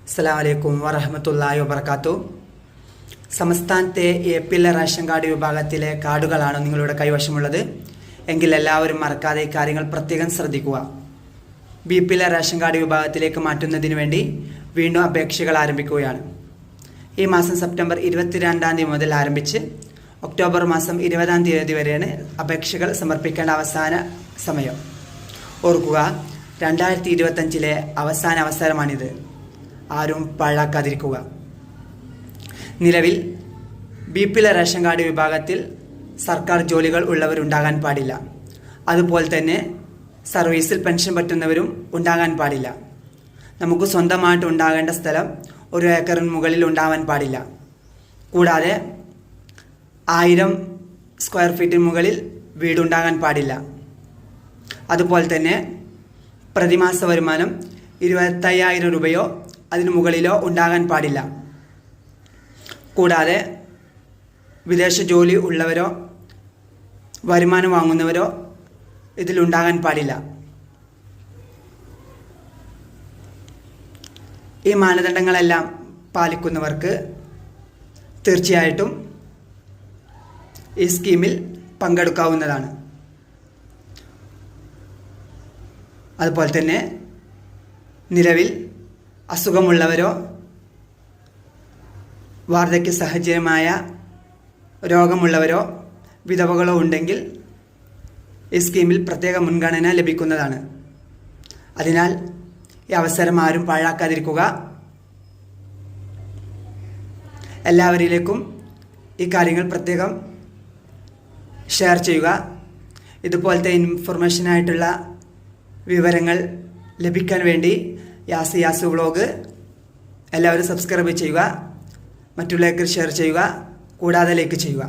അസ്സലാമു അലൈക്കും വറഹ്മത്തുള്ളാഹി വബറകാതുഹു. സംസ്ഥാനത്തെ APL റേഷൻ കാർഡ് വിഭാഗത്തിലെ കാർഡുകളാണ് നിങ്ങളുടെ കൈവശമുള്ളത് എങ്കിൽ എല്ലാവരും മറക്കാതെ ഈ കാര്യങ്ങൾ പ്രത്യേകം ശ്രദ്ധിക്കുക. BPL റേഷൻ കാർഡ് വിഭാഗത്തിലേക്ക് മാറ്റുന്നതിന് വേണ്ടി വീണ്ടും അപേക്ഷകൾ ആരംഭിക്കുകയാണ്. ഈ മാസം സെപ്റ്റംബർ 22-ാം തീയതി മുതൽ ആരംഭിച്ച് ഒക്ടോബർ മാസം 20-ാം തീയതി വരെയാണ് അപേക്ഷകൾ സമർപ്പിക്കേണ്ട അവസാന സമയം. ഓർക്കുക, 2025-ലെ അവസാന അവസരമാണിത്. ആരും പാഴാക്കാതിരിക്കുക. നിലവിൽ BPL റേഷൻ കാർഡ് വിഭാഗത്തിൽ സർക്കാർ ജോലികൾ ഉള്ളവരുണ്ടാകാൻ പാടില്ല. അതുപോലെ തന്നെ സർവീസിൽ പെൻഷൻ പറ്റുന്നവരും ഉണ്ടാകാൻ പാടില്ല. നമുക്ക് സ്വന്തമായിട്ട് ഉണ്ടാകേണ്ട സ്ഥലം 1 ഏക്കറിന് മുകളിൽ ഉണ്ടാവാൻ പാടില്ല. കൂടാതെ 1000 സ്ക്വയർ ഫീറ്റിന് മുകളിൽ വീടുണ്ടാകാൻ പാടില്ല. അതുപോലെ തന്നെ പ്രതിമാസ വരുമാനം 25,000 രൂപയോ അതിനു മുകളിലോ ഉണ്ടാകാൻ പാടില്ല. കൂടാതെ വിദേശ ജോലി ഉള്ളവരോ വരുമാനം വാങ്ങുന്നവരോ ഇതിലുണ്ടാകാൻ പാടില്ല. ഈ മാനദണ്ഡങ്ങളെല്ലാം പാലിക്കുന്നവർക്ക് തീർച്ചയായിട്ടും ഈ സ്കീമിൽ പങ്കെടുക്കാവുന്നതാണ്. അതുപോലെ തന്നെ നിലവിൽ അസുഖമുള്ളവരോ വാർദ്ധക്യ സഹജമായ രോഗമുള്ളവരോ വിധവകളോ ഉണ്ടെങ്കിൽ ഈ സ്കീമിൽ പ്രത്യേക മുൻഗണന ലഭിക്കുന്നതാണ്. അതിനാൽ ഈ അവസരം ആരും പാഴാക്കാതിരിക്കുക. എല്ലാവരിലേക്കും ഈ കാര്യങ്ങൾ പ്രത്യേകം ഷെയർ ചെയ്യുക. ഇതുപോലത്തെ ഇൻഫർമേഷനായിട്ടുള്ള വിവരങ്ങൾ ലഭിക്കാൻ വേണ്ടി യാസു വ്ളോഗ് എല്ലാവരും സബ്സ്ക്രൈബ് ചെയ്യുക, മറ്റുള്ളവർക്ക് ഷെയർ ചെയ്യുക, കൂടാതെ ലൈക്ക് ചെയ്യുക.